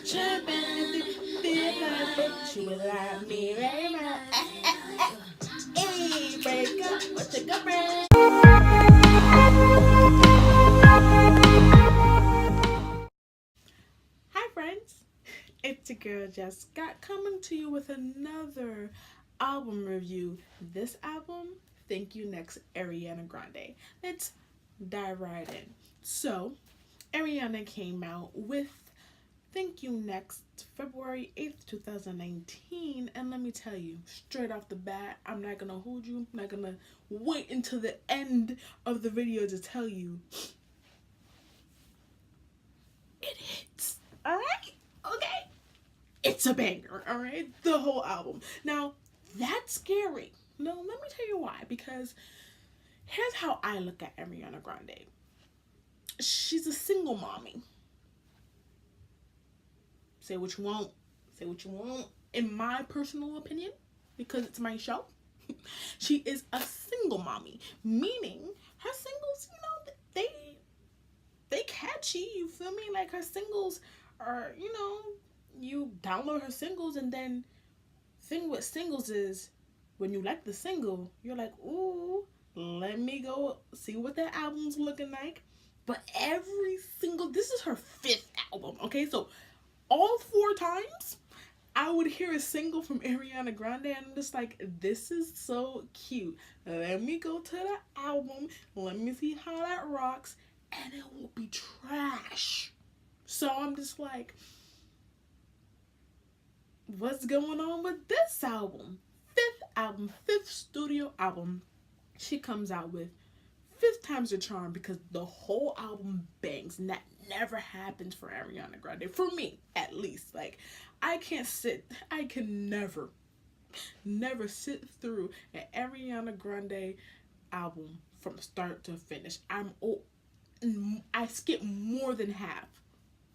Tripping, feel like that you would love me very much. Hey, break up with your girlfriend. Hi, friends. It's your girl JessScott coming to you with another album review. This album, Thank You Next, Ariana Grande. Let's dive right in. So, Ariana came out with Thank You Next February 8th, 2019. And let me tell you, straight off the bat, I'm not gonna hold you. I'm not gonna wait until the end of the video to tell you. It hits. Alright? Okay? It's a banger, alright? The whole album. Now, that's scary. No, let me tell you why. Because here's how I look at Ariana Grande. She's a single mommy. Say what you want. Say what you want. In my personal opinion, because it's my show, she is a single mommy. Meaning, her singles, they catchy. You feel me? Like her singles are, you download her singles, and then thing with singles is when you like the single, you're like, ooh, let me go see what that album's looking like. But every single, this is her 5th album, okay? So all 4 times I would hear a single from Ariana Grande, and I'm just like, this is so cute. Let me go to the album, let me see how that rocks, and it will be trash. So I'm just like, what's going on with this album? 5th album, 5th studio album she comes out with. 5th time's a charm, because the whole album bangs, and that never happens for Ariana Grande. For me, at least. Like, I can never sit through an Ariana Grande album from start to finish. I skip more than half.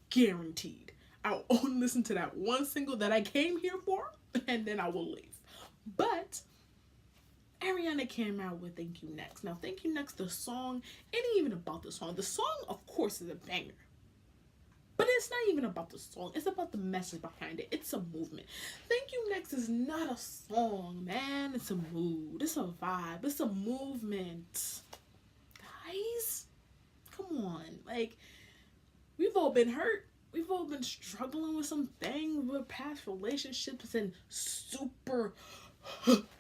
Guaranteed. I'll only listen to that one single that I came here for, and then I will leave. But Ariana came out with Thank You Next. Now, Thank You Next, the song, it ain't even about the song. The song, of course, is a banger. But it's not even about the song. It's about the message behind it. It's a movement. Thank You Next is not a song, man. It's a mood. It's a vibe. It's a movement. Guys, come on. Like, we've all been hurt. We've all been struggling with some things with past relationships and super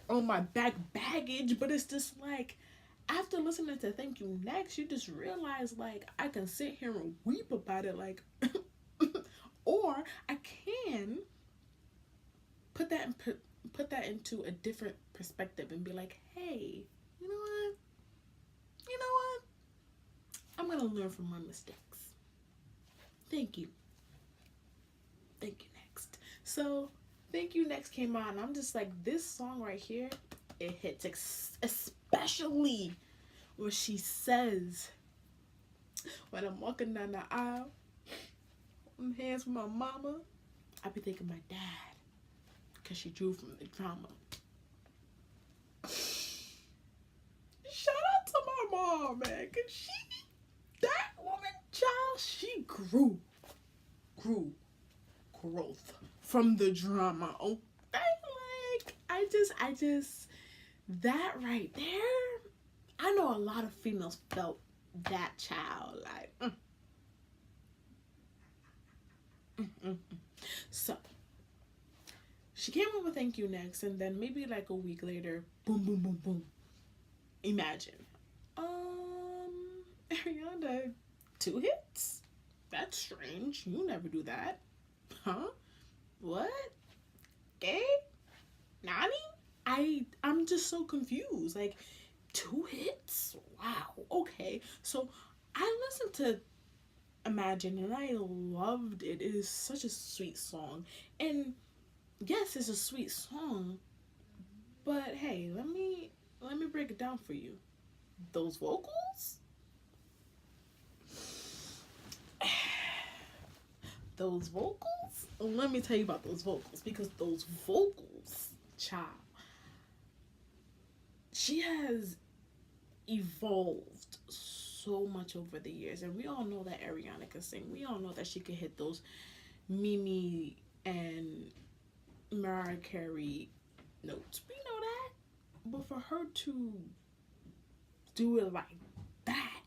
on my back baggage. But it's just like, after listening to Thank You Next, you just realize, like, I can sit here and weep about it, like, or I can put that into a different perspective and be like, hey, you know what? I'm gonna learn from my mistakes. Thank you. Thank You Next. So, Thank You Next came on, and I'm just like, this song right here, it hits, especially when she says, when I'm walking down the aisle, holding hands with my mama, I be thinking my dad, because she drew from the drama. Shout out to my mom, man, because that woman, child, she growth from the drama. Okay, like, I just, that right there, I know a lot of females felt that child, like, So, she came up with Thank You Next, and then maybe like a week later, boom, boom, boom, boom. Imagine. Ariana, 2 hits? That's strange. You never do that. Huh? What? Gay? Nani? I'm just so confused. Like, 2 hits? Wow. Okay. So I listened to Imagine, and I loved it. It is such a sweet song. And yes, it's a sweet song, but hey, let me break it down for you. Those vocals? Those vocals? Let me tell you about those vocals, because those vocals, child, she has evolved so much over the years, and we all know that Ariana can sing. We all know that she can hit those Mimi and Mariah Carey notes. We know that. But for her to do it like that,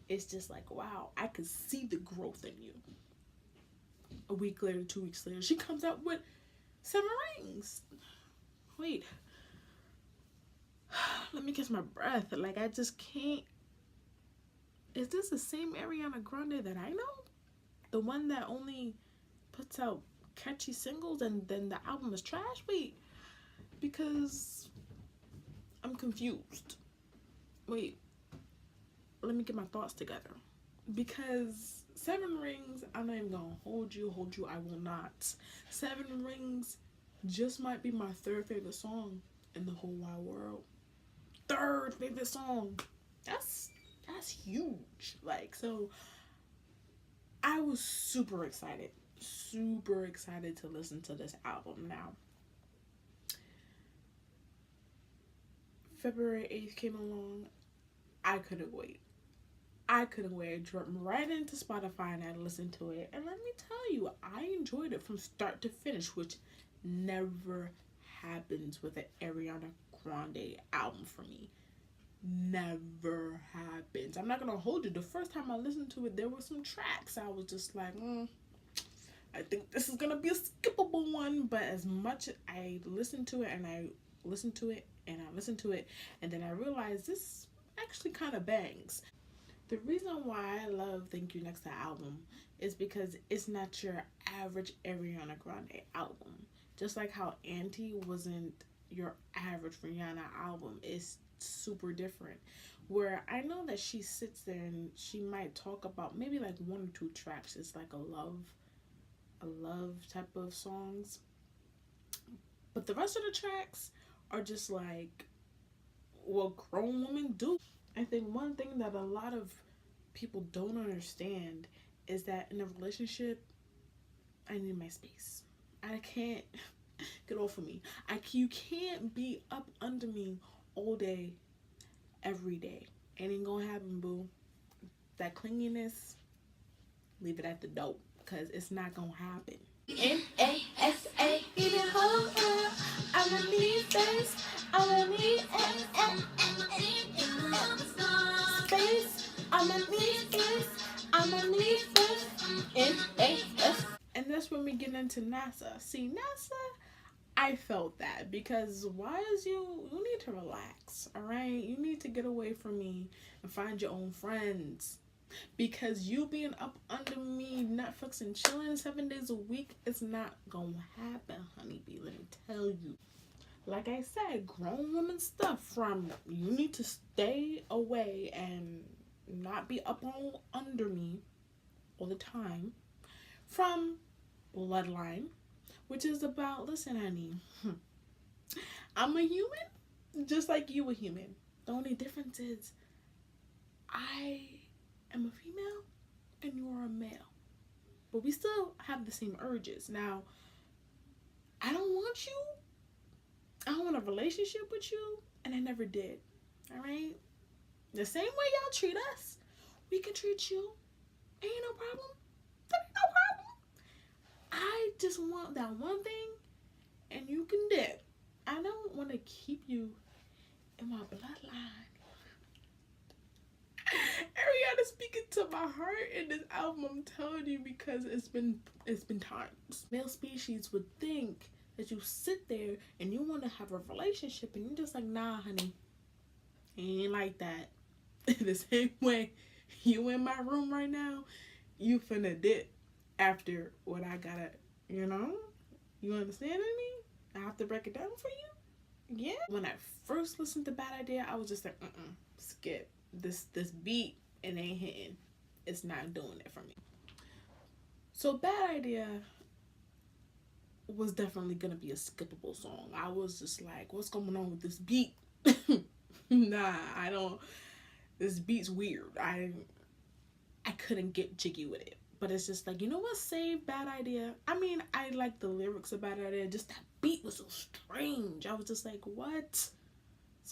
it's just like, wow, I could see the growth in you. A week later, 2 weeks later, she comes out with 7 rings. Wait. Let me catch my breath. Like, I just can't. Is this the same Ariana Grande that I know? The one that only puts out catchy singles and then the album is trash? Wait. Because I'm confused. Wait. Let me get my thoughts together. Because 7 rings, I'm not even gonna hold you, I will not. 7 rings just might be my third favorite song in the whole wide world. Third favorite song. That's huge. Like, so I was super excited to listen to this album. Now, February 8th came along. I couldn't wait. I dropped right into Spotify and I listened to it. And let me tell you, I enjoyed it from start to finish, which never happens with an Ariana Grande album for me. Never happens. I'm not going to hold you. The first time I listened to it, there were some tracks I was just like, I think this is going to be a skippable one. But as much I listened to it and I listened to it and I listened to it, and then I realized this actually kind of bangs. The reason why I love Thank You Next, the album, is because it's not your average Ariana Grande album. Just like how Anti wasn't your average Rihanna album, it's super different. Where I know that she sits there and she might talk about maybe like 1 or 2 tracks. It's like a love type of songs. But the rest of the tracks are just like what grown women do. I think one thing that a lot of people don't understand is that in a relationship, I need my space. I can't get off of me. You can't be up under me all day, every day. It ain't gonna happen, boo. That clinginess, leave it at the door, because it's not gonna happen. NASA, I'm a need face, I'm a need space, I'm a need face, I'm a need face, and that's when we get into NASA. See, NASA, I felt that because you need to relax, all right? You need to get away from me and find your own friends. Because you being up under me, Netflix and chilling 7 days a week, it's not gonna happen, honeybee. Let me tell you. Like I said, grown woman stuff from you need to stay away and not be up on under me all the time. From Bloodline, which is about, listen, honey, I'm a human just like you a human. The only difference is I am a female and you are a male, but we still have the same urges. Now, I don't want you, I don't want a relationship with you, and I never did. All right, the same way y'all treat us, we can treat you. Ain't no problem. There ain't no problem. I just want that one thing, and you can dip. I don't want to keep you in my bloodline. Ariana speaking to my heart in this album, I'm telling you, because it's been times. Male species would think that you sit there and you want to have a relationship and you're just like, nah, honey, it ain't like that. The same way you in my room right now, you finna dip after what I gotta, you understand me? I have to break it down for you. Yeah. When I first listened to Bad Idea, I was just like, skip. This beat, it ain't hitting. It's not doing it for me. So Bad Idea was definitely gonna be a skippable song. I was just like, what's going on with this beat? Nah, I don't. This beat's weird. I couldn't get jiggy with it. But it's just like, you know what saved Bad Idea? I mean, I like the lyrics of Bad Idea. Just that beat was so strange. I was just like, what's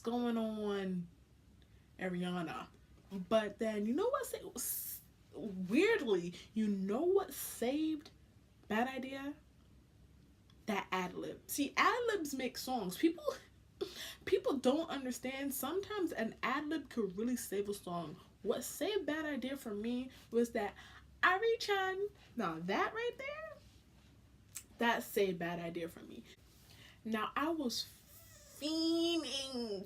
going on, Ariana? But then, you know what? Weirdly, you know what saved Bad idea. That ad lib. See, ad libs make songs. People don't understand. Sometimes an ad lib could really save a song. What saved Bad Idea for me was that Ari-chan. Now that right there, that saved Bad Idea for me. Now I was fiending,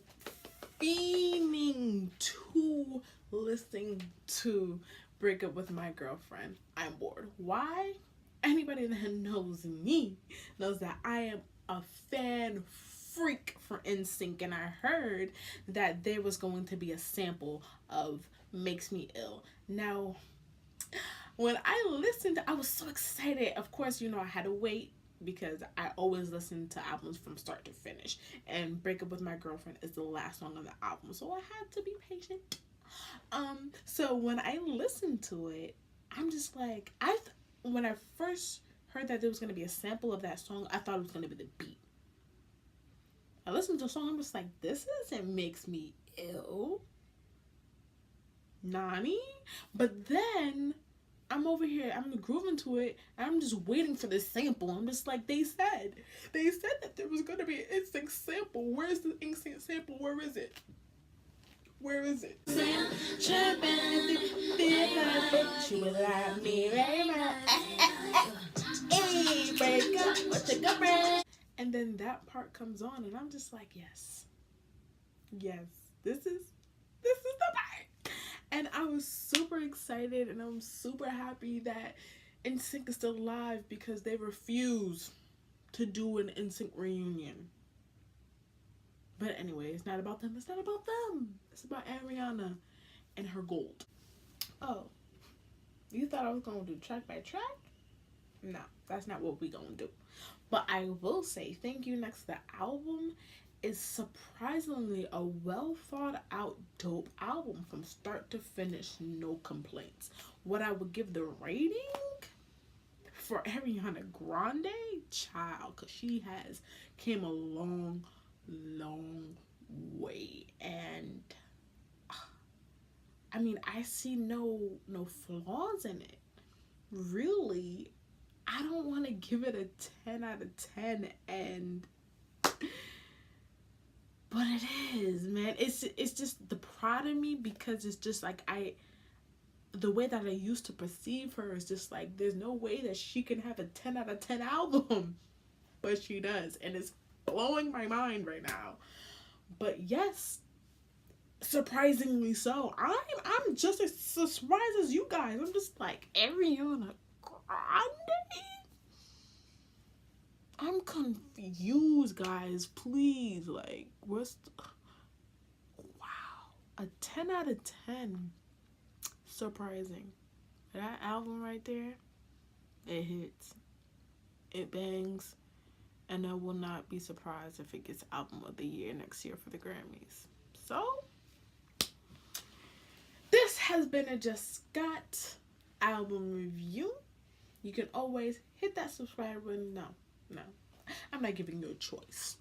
fiending to listen to Break Up With My Girlfriend. I'm bored. Why? Anybody that knows me knows that I am a fan freak for NSYNC, and I heard that there was going to be a sample of Makes Me Ill. Now, when I listened, I was so excited. Of course, I had to wait because I always listen to albums from start to finish, and Break Up With My Girlfriend is the last song on the album, so I had to be patient. So when I listened to it, I'm just like, when I first heard that there was going to be a sample of that song, I thought it was going to be the beat. I listened to the song, I'm just like, this isn't Makes Me Ill. Nani? But then I'm over here, I'm grooving to it, and I'm just waiting for this sample. I'm just like, they said that there was going to be an NSYNC sample. Where's the NSYNC sample? Where is it? Where is it? She would love me very much. Break up with your girlfriend. And then that part comes on, and I'm just like, yes, this is the part. And I was super excited, and I'm super happy that NSYNC is still alive because they refuse to do an NSYNC reunion. But anyway, it's not about them. It's not about them. It's about Ariana and her gold. Oh, you thought I was going to do track by track? No, that's not what we going to do. But I will say, Thank You Next. The album is surprisingly a well thought out, dope album from start to finish. No complaints. What I would give the rating for Ariana Grande, child, because she has came a long way, and I mean, I see no flaws in it, really. I don't want to give it a 10 out of 10, and but it is, man. It's just the pride of me, because it's just like the way that I used to perceive her is just like, there's no way that she can have a 10 out of 10 album, but she does, and it's blowing my mind right now. But yes, surprisingly so. I'm just as surprised as you guys. I'm just like, Ariana Grande? I'm confused, guys. Please, like, wow, a 10 out of 10. Surprising. That album right there, it hits. It bangs. And I will not be surprised if it gets Album of the Year next year for the Grammys. So, this has been a JessScott album review. You can always hit that subscribe button. No. I'm not giving you a choice.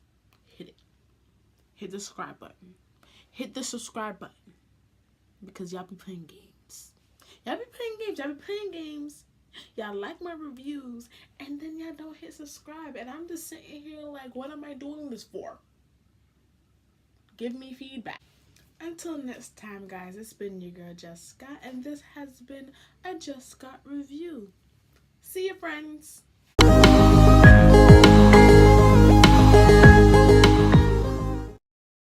Hit it. Hit the subscribe button. Hit the subscribe button. Because y'all be playing games. Y'all like my reviews, and then y'all don't hit subscribe, and I'm just sitting here like, what am I doing this for? Give me feedback. Until next time, guys, it's been your girl JessScott, and this has been a JessScott review. See you, friends.